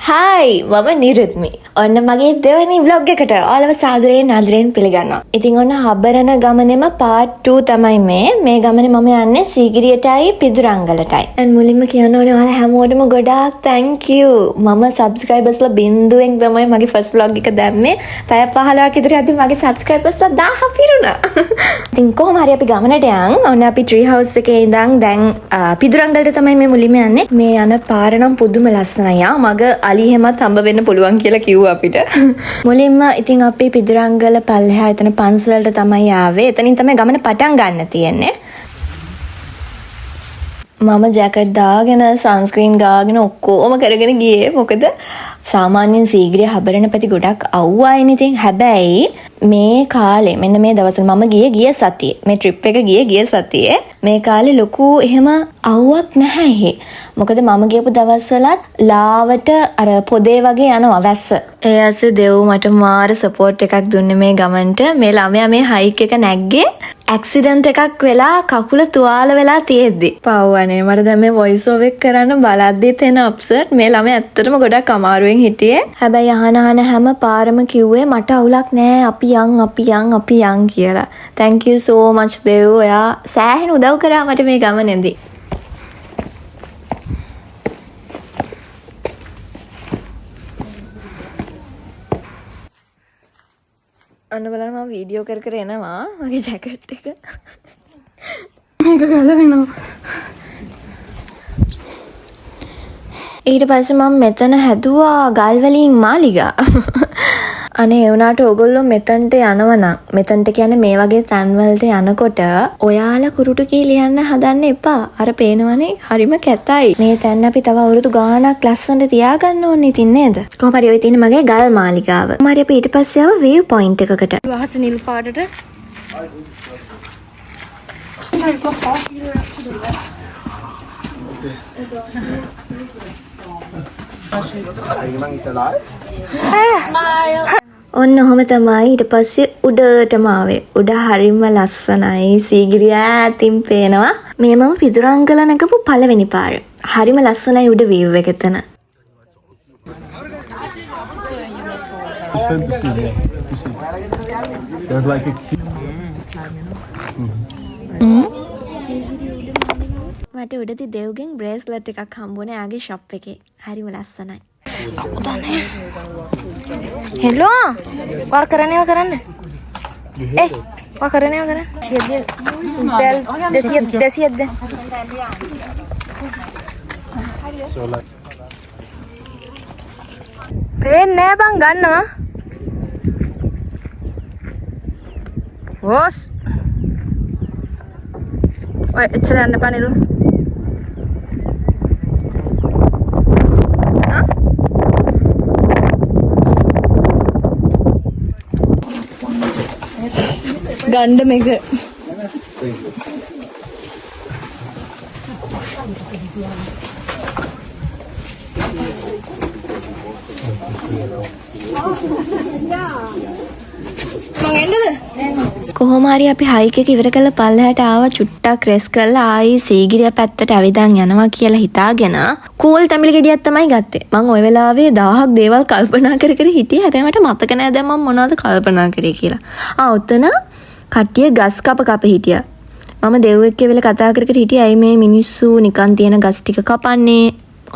Hi මම නිරුත්මි. ඔන්න මගේ දෙවැනි vlog එකට ඔයාලව සාදරයෙන් ආදරයෙන් පිළිගන්නවා. ඉතින් ඔන්න හබරන ගමනේම part 2 තමයි මේ ගමනේ මම යන්නේ සීගිරියටයි පිදුරංගලටයි. and මුලින්ම කියන්න ඕනේ ඔයාලා හැමෝටම ගොඩාක් thank you. මම subscribersලා බිඳුවෙන් තමයි මගේ first vlog එක දැම්මේ. පැය 15ක් විතර යද්දි මගේ subscribersලා 1000 පිරුණා. ඉතින් කොහොම හරි අපි ගමනට යන්. ඔන්න අපි tree house එකේ ඉඳන් දැන් පිදුරංගලට තමයි මේ මුලින්ම යන්නේ. මේ යන පාර නම් පුදුම ලස්සනයි. මග අලි හැමත් හම්බ වෙන්න පුළුවන් කියලා කිව්වා අපිට. මුලින්ම ඉතින් අපි පිදුරංගල පල්ලෙහා එතන පන්සලට තමයි ආවේ. එතනින් තමයි ගමන පටන් ගන්න තියෙන්නේ. මම ජැකට් දාගෙන සන්ස්ක්‍රීන් ගාගෙන ඔක්කොම කරගෙන ගියේ. මොකද සාමාන්‍යයෙන් සීගිරිය හබරන පැති ගොඩක් අවුවායිනේ. ඉතින් හැබැයි මේ කාලේ මෙන්න මේ දවස්වල මම ගිය සතියේ මේ ට්‍රිප් එක ගිය සතියේ මේ කාලේ ලොකු එහෙම අවුවක් නැහැ එහෙ. මොකද මම ගියපු දවස්වලත් ලාවට අර පොදේ වගේ යනවා වැස්ස. ඒ ඇස්සේ දෙව් මට මාර සපෝට් එකක් දුන්නේ මේ ගමන්ට. මේ ළමයා මේ හයික් එක නැග්ගේ ඇක්සිඩන්ට් එකක් වෙලා කකුල තුවාල වෙලා තියෙද්දි. පව්වනේ මට දැන් මේ වොයිස් ඕවර් එක කරන්න බලද්දිත් එන අප්සෙට්. මේ ළමයා ඇත්තටම ගොඩක් අමාරුවෙන් හිටියේ. හැබැයි අහන හැම පාරම කිව්වේ මට අවුලක් නෑ අපි යන් කියලා. thank you so much දෙව්. ඔයා සෑහෙන උදව් කරා මට මේ ගමනේදී. අන්න බලන්න මම වීඩියෝ කර එනවා මගේ ජැකට් එක. මේක ගල වෙනවා. ඊට පස්සේ මම මෙතන හැදුවා ගල් වලින් මාලිගා. අනේ ඒ වුණාට ඕගොල්ලෝ මෙතනට යනවනම් මෙතනට කියන්නේ මේ වගේ තැන් වලට යනකොට ඔයාලා කුරුටු කී ලියන්න හදන්න එපා. අර පේනවනේ හරිම කැතයි. මේ තැන් අපි තව අවුරුදු ගාණක් ලස්සනට තියාගන්න ඕනේ ඉතින් නේද? කොහොම හරි ඔය තියෙන මගේ ගල් මාලිගාව. කොහොම හරි අපි ඊට පස්සේ ආව වේව් පොයින්ට් එකකට. වහස නිල් පාටට ඔන්න ඔහොම තමයි ඊට පස්සේ උඩටම ආවේ. උඩ හරිම ලස්සනයි. සීගිරිය ඈතින් පේනවා. මේ මම පිදුරංගල නැගපු පළවෙනි පාර. හරිම ලස්සනයි උඩ වීව් එක එතන. මට උඩදී දෙව්ගෙන් බ්‍රේස්ලට් එකක් හම්බුනේ ආගේ ෂොප් එකේ. හරිම ලස්සනයි. හෙලෝ වා කරන්න වා කරන්න දෙසියද්ද පේන්නේ නෑ බං ගන්නවා ඕස් ඔය එච්චර යන්න පනිරු ගණ්ඩ මේක කොහොම හරි අපි හයික් එක ඉවර කරලා පල්ලෙහාට ආවා. චුට්ටක් රෙස් කරලා ආයි සීගිරිය පැත්තට ඇවිදන් යනවා කියලා හිතාගෙන කූල් තැඹිලි ගෙඩියක් තමයි ගත්තේ. මම ওই වෙලාවේ 1000ක් දේවල් කල්පනා කර හිටියේ. හැබැයි මට මතක නෑ දැන් මම මොනවද කල්පනා කරේ කියලා. ඔතන කට්ටිය ගස් කප හිටියා. මම දෙව් එක්ක වෙලා කතා කර හිටියේ ඇයි මේ මිනිස්සු නිකන් තියෙන ගස් ටික කපන්නේ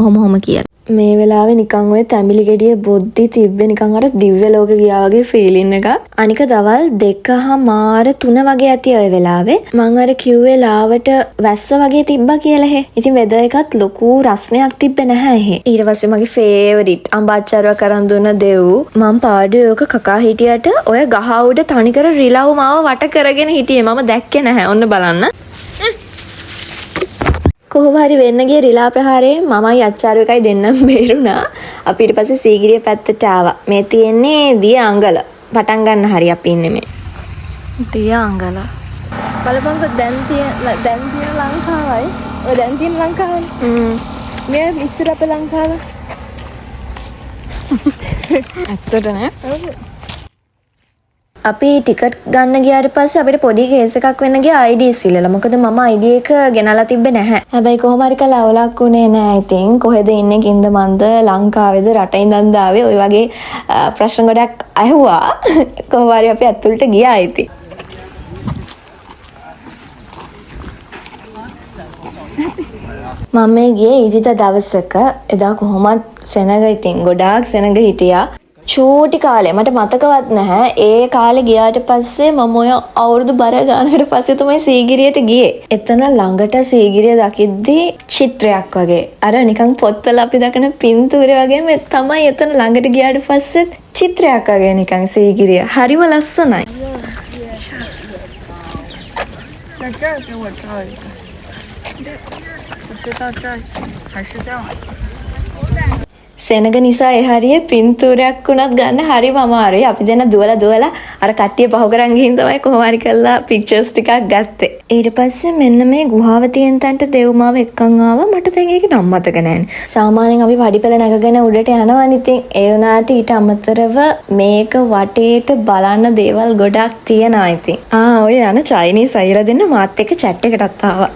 ඔහොම කියලා. මේ වෙලාවේ නිකන් ඔය තැඹිලි ගෙඩිය බොද්දි තිබ්බේ නිකන් අර දිව්‍ය ලෝක ගියා වගේ ෆීලින් එකක්. අනික දවල් 2:00 3 වගේ ඇති ඔය වෙලාවේ. මං අර කිව්වේ ලාවට වැස්ස වගේ තිබ්බා කියලා හේ. ඉතින් වෙදර් එකත් ලොකු රස්නයක් තිබ්බේ නැහැ හේ. ඊට පස්සේ මගේ ෆේවරිට් අම්බාච්චාරුව කරන් දුන්න දෙව් මං පාඩුවක කකා හිටියට ඔය ගහ උඩ තනිකර රිලව් මාව වට කරගෙන හිටියේ. මම දැක්කේ නැහැ. ඔන්න බලන්න. කොහොම හරි වෙන්න ගිය රිලා ප්‍රහාරයේ මමයි අච්චාරු එකයි දෙන්නම බේරුණා. අපි ඊට පස්සේ සීගිරිය පැත්තට ආවා. මේ තියෙන්නේ දිය අඟල. පටන් ගන්න හරි අපි ඉන්නේ මේ. දිය අඟල. බලපංකො දැන් තියෙන ලංකාවයි. ඔය දැන් තියෙන ලංකාවනේ. මේ ඉස්සර අපේ ලංකාව. ඇත්තට නෑ. අපි ටිකට් ගන්න ගියාට පස්සේ අපිට පොඩි කේස් එකක් වෙන්න ගියා IDs ඉල්ලලා. මොකද මම ID එක ගෙනලා තිබ්බේ නැහැ. හැබැයි කොහොම හරි කළා අවුලක් උනේ නැහැ. ඉතින් කොහෙද ඉන්නේ කින්ද මන්ද ලංකාවේද රට ඉඳන්ද ආවේ ඔය වගේ ප්‍රශ්න ගොඩක් අහුවා. කොහොම හරි අපි අතුලට ගියා ඉතින්. මම ගියේ ඊට දවසක එදා කොහොමත් සෙනග ඉතින් ගොඩාක් සෙනග හිටියා. චූටි කාලේ මට මතකවත් නැහැ. ඒ කාලේ ගියාට පස්සේ මම ඔය අවුරුදු බර ගානකට පස්සේ තමයි සීගිරියට ගියේ. එතන ළඟට සීගිරිය දකිද්දී චිත්‍රයක් වගේ. අර නිකන් පොත්වල අපි දකින පින්තූරය වගේම තමයි එතන ළඟට ගියාට පස්සේ චිත්‍රයක් වගේ නිකන් සීගිරිය. හරිම ලස්සනයි. සෙනග නිසා ඒ හරිය පින්තූරයක් වුණත් ගන්න හරිම අමාරුයි. අපි දෙන්න දුවලා අර කට්ටිය පහු කරන් ගිහින් තමයි කොහොම හරි කරලා පික්චර්ස් ටිකක් ගත්තේ. ඊට පස්සේ මෙන්න මේ ගුහාව තියෙන තැනට දෙව්මාව එක්කන් ආවා. මට දැන් ඒක නම් මතක නැහැ. සාමාන්‍යයෙන් අපි පඩිපෙළ නැගගෙන උඩට යනවානේ. ඉතින් ඒ වුණාට ඊට අමතරව මේක වටේට බලන්න දේවල් ගොඩක් තියෙනවා ඉතින්. ඔය යන චයිනීස් අයිලා දෙන්න මාත් එක්ක chat එකටත් ආවා.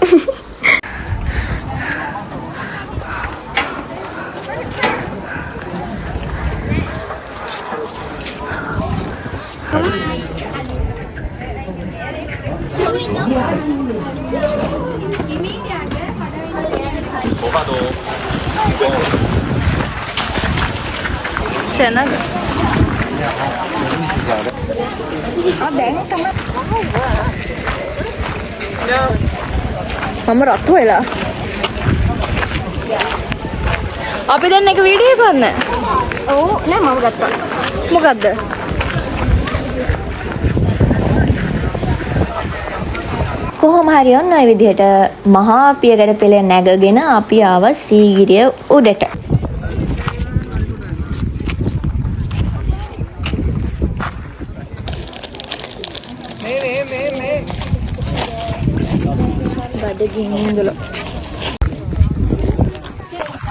සෙනග මම රතු වෙලා අපි දැන් එක වීඩියෝ එකක් ගන්න. ඔව් නෑ මම ගත්තා. මොකද්ද? කොහොම හරි ඔන්න ඔය විදිහට මහා පියගැට පෙළ නැගගෙන අපි ආව සීගිරිය උඩට. බඩගිනි ඉඳලා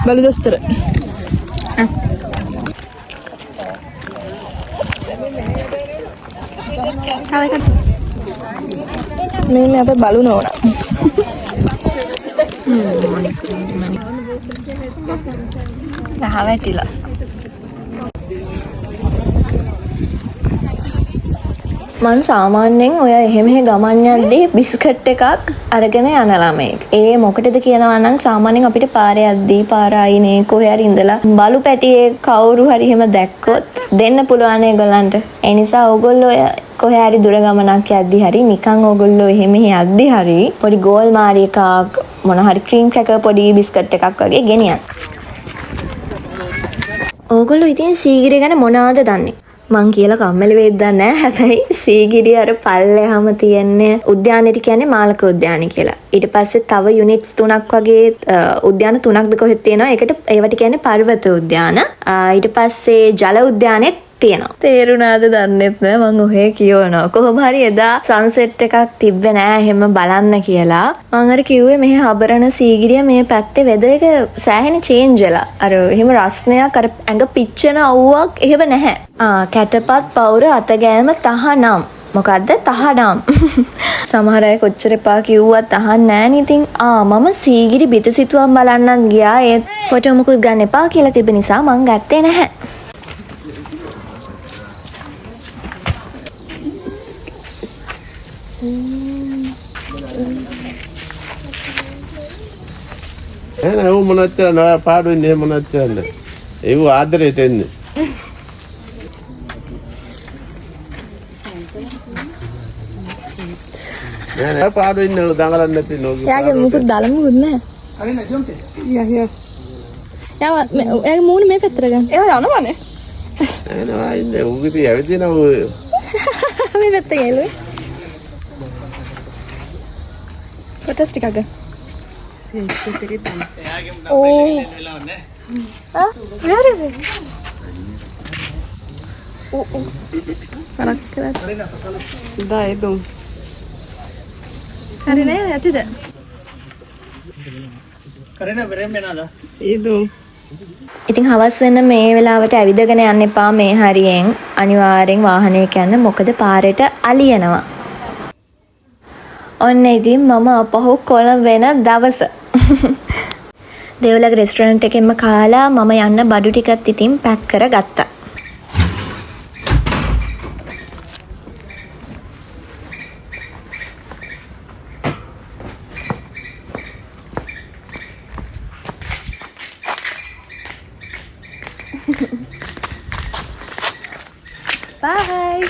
බලු දොස්තර මේ අපේ බලු නෝනා රහවැටිලා මං සාමාන්‍යයෙන් ඔය එහෙම ගමන් යද්දී බිස්කට් එකක් අරගෙන යන ළමෙක්. ඒ මොකටද කියනවා නම් සාමාන්‍යයෙන් අපිට පාරේ යද්දී පාර අයිනේ කොහේ හරි ඉඳලා බලු පැටියේ කවුරු හරි එහෙම දැක්කොත් දෙන්න පුළුවන් ඒගොල්ලන්ට. ඒ නිසා ඕගොල්ලෝ කොහේ හරි දුර ගමනක් යද්දී හරි නිකන් ඕගොල්ලෝ එහෙම යද්දී හරි පොඩි ගෝල් මාරි එකක් මොන හරි ක්‍රීම් ක්‍රැකර් පොඩි බිස්කට් එකක් වගේ ගෙනියන්න. ඕගොල්ලෝ ඉතින් සීගිරිය ගැන මොනවද දන්නේ? මං කියලා කම්මැලි වෙයිද දන්නේ නැහැ. හැබැයි සීගිරිය අර පල්ලෙහාම තියෙන්නේ උද්‍යානෙට කියන්නේ මාලක උද්‍යානය කියලා. ඊට පස්සේ තව යුනිට්ස් 3ක් වගේ උද්‍යාන 3ක්ද කොහෙද තියෙනවා. ඒවට කියන්නේ පර්වත උද්‍යාන. ඊට පස්සේ ජල උද්‍යානෙත් තියෙනවා. තේරුණාද දන්නෙත් නෑ මං ඔහේ කියවනවා. කොහොම හරි එදා සන්සෙට් එකක් තිබ්බේ නෑ එහෙම බලන්න කියලා. මං අර කිව්වේ මෙහි හබරන සීගිරිය මේ පැත්තේ වෙදර් එක සෑහෙන චේන්ජ් වෙලා. අර එහෙම රස්නයක් අර ඇඟ පිච්චෙන අවුවක් එහෙම නැහැ. කැටපත් පවුර අතගෑම තහනම්. මොකද්ද තහනම්? සමහර අය කොච්චර එපා කිව්වත් අහන්නේ නෑනේ. ඉතින් මම සීගිරි පිටසිතුවම් බලන්නත් ගියා. ඒත් ෆොටෝ මුකුත් ගන්න එපා කියලා තිබෙන නිසා මං ගත්තේ නැහැ. එහෙනම් ਉਹ මොනවද නෑ පාඩු ඉන්නේ මොනවද කියන්නේ ඒව ආදරේට එන්නේ නෑ පාඩු ඉන්නේ දඟලන්න නැති නෝක යාගේ මුකුත් දාලා මුකුත් නෑ හරි නෑ ජොම්තේ යා යාගේ මූණ මේ පැත්තට ගන්න ඒව යනවනේ නෑ ඉන්නේ උගිරි ඇවිදිනවා මේ පැත්ත ගෑලුවේ ෆොටෝස් ටිකක් ගන්න Oh. Huh? Where is it? Da itu. Karena ya tidak. Itu. ඉතින් හවස් වෙන මේ වෙලාවට ඇවිදගෙන යන්න එපා මේ හරියෙන්. අනිවාර්යෙන් වාහනයක යන්න මොකද පාරේට අලියනවා. ඔන්න ඉතින් මම අපහු කොළඹ වෙන දවස. දේවලග රෙස්ටොරන්ට් එකෙන්ම කාලා මම යන්න බඩු ටිකත් ඉතින් පැක් කරගත්තා. Bye.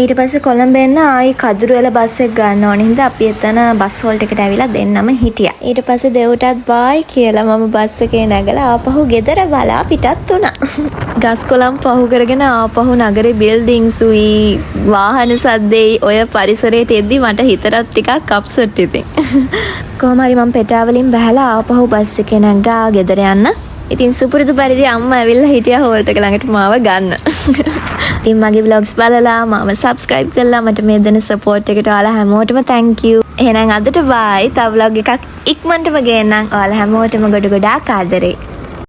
ඊට පස්සේ කොළඹ එන්න ආයි කදුරුවෙල බස් එක ගන්න ඕනේ හින්දා අපි එතන බස් හෝල්ට් එකට ඇවිල්ලා දෙන්නම හිටියා. ඊට පස්සේ දෙව්ටත් බායි කියලා මම බස් එකේ නැගලා ආපහු ගෙදර බලා පිටත් වුණා. ගස්කොළන් පහු කරගෙන ආපහු නගරේ බිල්ඩින්ග්ස් උයි වාහන සද්දේ ඔය පරිසරයට එද්දි මට හිතටත් ටිකක් අප්සෙට් ඉතින්. කොහොම හරි මම පෙටාවලින් බහලා ආපහු බස් එකේ නැග්ගා ගෙදර යන්න. ඉතින් සුපුරුදු පරිදි අම්මා ඇවිල්ලා හිටියා හෝල්ට් එක ළඟට මාව ගන්න. ඉතින් මගේ vlogs බලලා මාව subscribe කරලා මට මේ දෙන support එකට ඔයාලා හැමෝටම thank you. එහෙනම් අදට bye. තව vlog එකක් ඉක්මනටම ගේන්නම්. ඔයාලා හැමෝටම ගොඩ ගොඩාක් ආදරේ.